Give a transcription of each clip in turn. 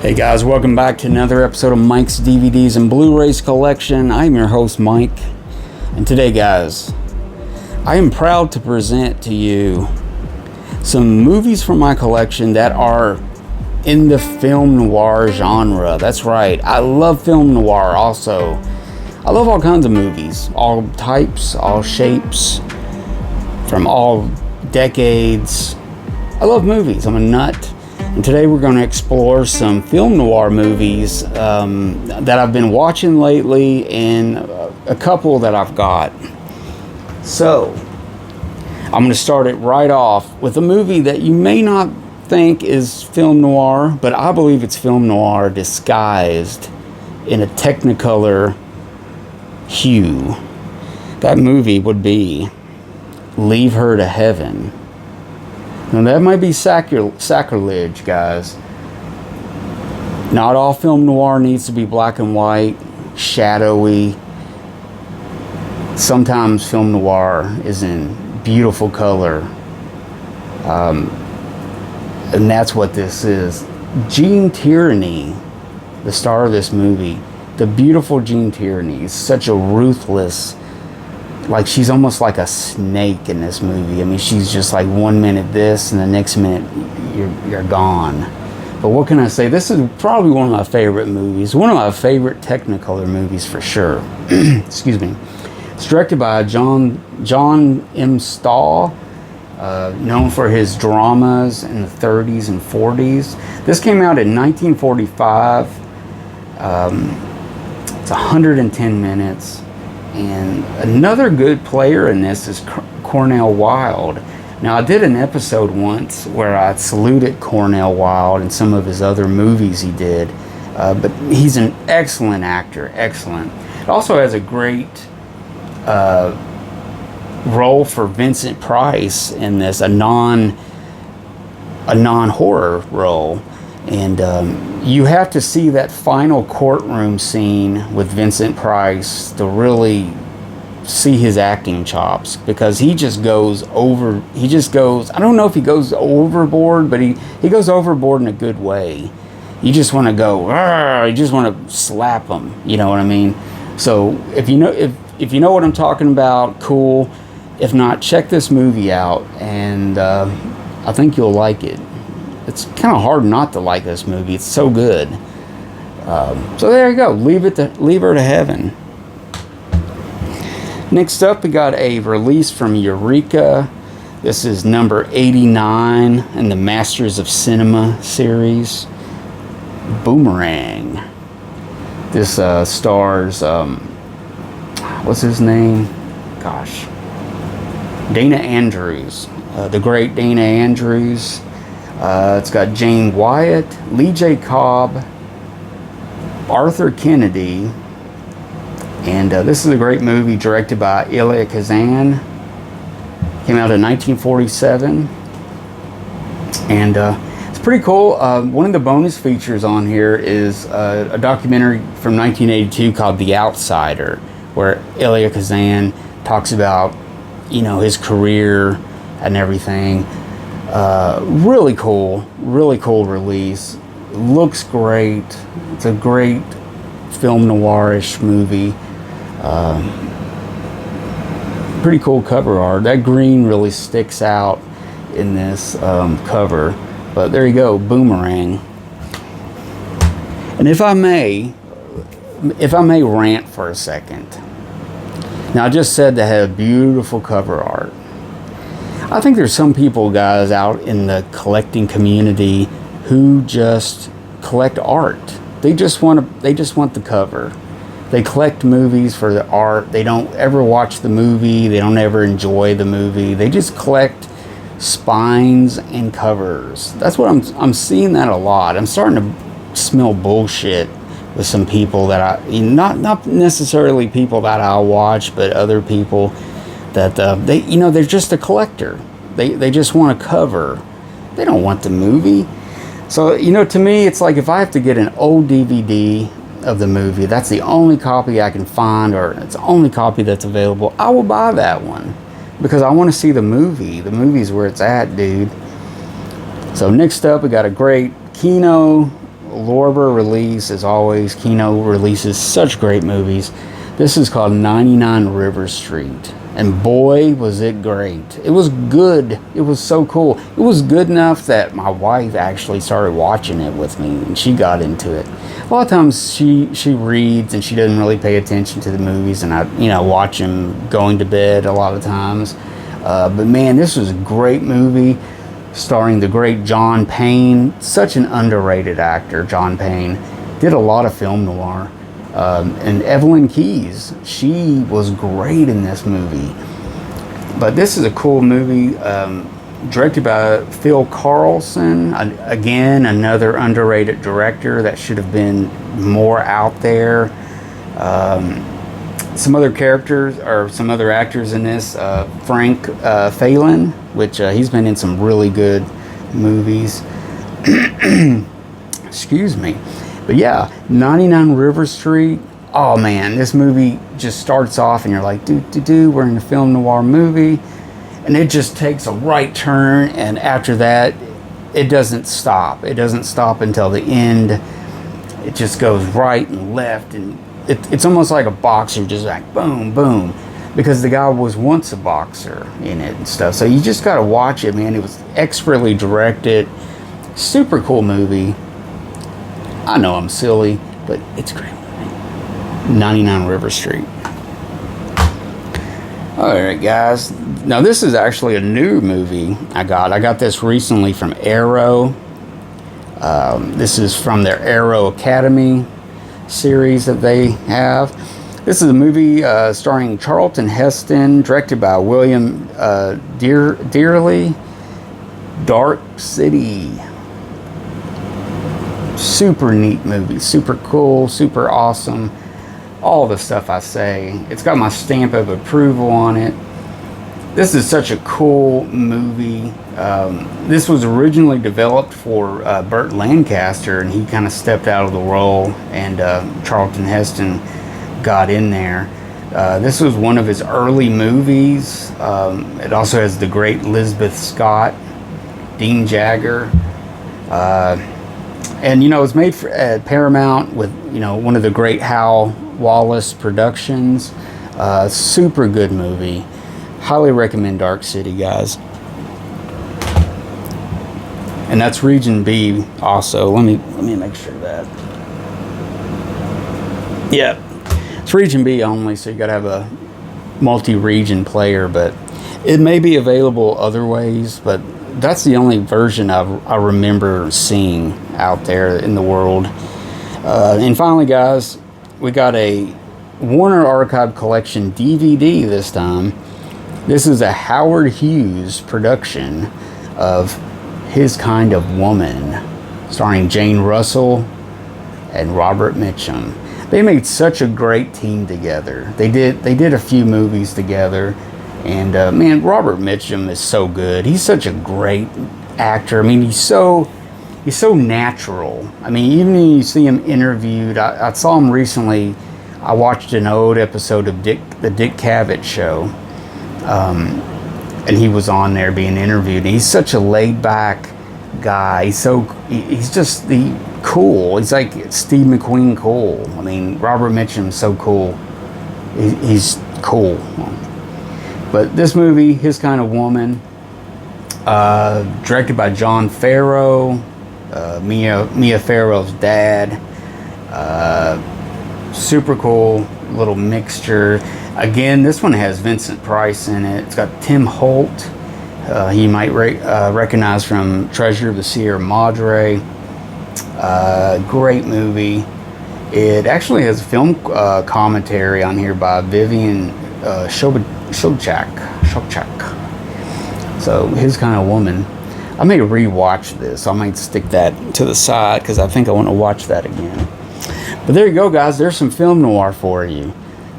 Hey guys, welcome back to another episode of Mike's DVDs and Blu-rays collection. I'm your host Mike, and today guys, I am proud to present to you some movies from my collection that are in the film noir genre. That's right, I love film noir also. I love all kinds of movies, all types, all shapes, from all decades. I love movies, I'm a nut. And today we're going to explore some film noir movies that I've been watching lately and a couple that I've got. So, I'm going to start it right off with a movie that you may not think is film noir, but I believe it's film noir disguised in a Technicolor hue. That movie would be Leave Her to Heaven. Now that might be sacrilege, guys. Not all film noir needs to be black and white, shadowy. Sometimes film noir is in beautiful color. And that's what this is. Jean Tierney, the star of this movie, the beautiful Jean Tierney, is such a ruthless, like she's almost like a snake in this movie. I mean, she's just like 1 minute this and the next minute you're gone. But what can I say? This is probably one of my favorite movies. One of my favorite Technicolor movies for sure. Excuse me. It's directed by John M. Stahl, known for his dramas in the 30s and 40s. This came out in 1945. It's 110 minutes. And another good player in this is Cornel Wilde. Now, I did an episode once where I saluted Cornel Wilde and some of his other movies he did. But he's an excellent actor, excellent. It also has a great role for Vincent Price in this, a non-horror role. And you have to see that final courtroom scene with Vincent Price to really see his acting chops, because he just goes, I don't know if he goes overboard, but he goes overboard in a good way. You just want to go, you just want to slap him, you know what I mean? So if you know what I'm talking about, cool. If not, check this movie out, and I think you'll like it. It's kind of hard not to like this movie. It's so good. So there you go. Leave Her to Heaven. Next up, we got a release from Eureka. This is number 89 in the Masters of Cinema series. Boomerang. This stars, what's his name? Gosh. Dana Andrews. The great Dana Andrews. It's got Jane Wyatt, Lee J. Cobb, Arthur Kennedy, and this is a great movie directed by Elia Kazan. Came out in 1947, and it's pretty cool. One of the bonus features on here is a documentary from 1982 called The Outsider, where Elia Kazan talks about, his career and everything. Really cool release. Looks great. It's a great film noirish movie. Pretty cool cover art. That green really sticks out in this cover. But there you go, Boomerang. And if I may rant for a second. Now, I just said they had beautiful cover art. I think there's some people, guys, out in the collecting community who just collect art. They just want the cover. They collect movies for the art. They don't ever watch the movie. They don't ever enjoy the movie. They just collect spines and covers. That's what I'm seeing that a lot. I'm starting to smell bullshit with some people that not necessarily people that I'll watch, but other people that they're just a collector. They just want a cover. They don't want the movie. So to me, it's like if I have to get an old DVD of the movie, that's the only copy I can find, or it's the only copy that's available, I will buy that one because I want to see the movie. The movie's where it's at, dude. So next up, we got a great Kino Lorber release, as always. Kino releases such great movies. This is called 99 River Street. And boy, was it great. It was good. It was so cool. It was good enough that my wife actually started watching it with me, and she got into it. A lot of times she reads and she doesn't really pay attention to the movies, and I watch them going to bed a lot of times. But man, this was a great movie starring the great John Payne. Such an underrated actor, John Payne. Did a lot of film noir. And Evelyn Keyes, she was great in this movie. But this is a cool movie, directed by Phil Carlson. Again, another underrated director that should have been more out there. Some other characters, or some other actors in this, Frank Phelan, which he's been in some really good movies. Excuse me. But yeah, 99 River Street. Oh man, this movie just starts off and you're like, we're in a film noir movie. And it just takes a right turn, and after that, it doesn't stop. It doesn't stop until the end. It just goes right and left, and it's almost like a boxer, just like boom, boom. Because the guy was once a boxer in it and stuff. So you just gotta watch it, man. It was expertly directed. Super cool movie. I know I'm silly, but it's a great movie. 99 River Street. Alright guys, now this is actually a new movie I got this recently from Arrow. This is from their Arrow Academy series that they have. This is a movie starring Charlton Heston, directed by William Dearly. Dark City. Super neat movie, super cool, super awesome. All the stuff I say. It's got my stamp of approval on it. This is such a cool movie. This was originally developed for Burt Lancaster, and he kind of stepped out of the role, and Charlton Heston got in there. This was one of his early movies. It also has the great Lisbeth Scott, Dean Jagger. And it's made for Paramount with one of the great Hal Wallace productions. Super good movie. Highly recommend Dark City, guys. And that's Region B also. Let me make sure that. Yeah, it's Region B only, so you gotta have a multi-region player, but it may be available other ways, but that's the only version I remember seeing out there in the world. And finally, guys, we got a Warner Archive Collection DVD this time. This is a Howard Hughes production of His Kind of Woman, starring Jane Russell and Robert Mitchum. They made such a great team together. They did a few movies together. And man, Robert Mitchum is so good. He's such a great actor. I mean, he's so natural. I mean, even when you see him interviewed, I saw him recently. I watched an old episode of the Dick Cavett Show, and he was on there being interviewed. And he's such a laid-back guy. He's just cool. He's like Steve McQueen cool. I mean, Robert Mitchum's so cool. He's cool. But this movie, His Kind of Woman, directed by John Farrow, Mia Farrow's dad. Super cool little mixture. Again, this one has Vincent Price in it. It's got Tim Holt. You might recognize from Treasure of the Sierra Madre. Great movie. It actually has film commentary on here by Vivian Showchak. So His Kind of Woman. I may rewatch this. I might stick that to the side because I think I want to watch that again. But there you go, guys. There's some film noir for you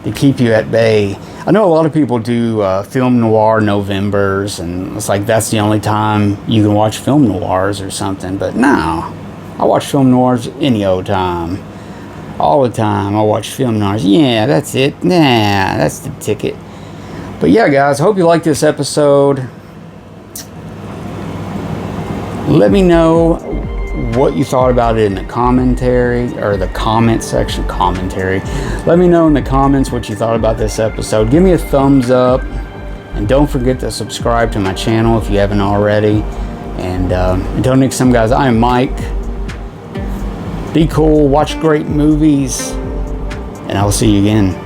to keep you at bay. I know a lot of people do film noir Novembers, and it's like that's the only time you can watch film noirs or something. But no, I watch film noirs any old time. All the time I watch film noirs. Yeah, that's it. Nah, that's the ticket. But yeah, guys, hope you like this episode. Let me know what you thought about it in the commentary or the comment section. Commentary. Let me know in the comments what you thought about this episode. Give me a thumbs up, and don't forget to subscribe to my channel if you haven't already. And until next time, guys, I am Mike. Be cool, watch great movies, and I will see you again.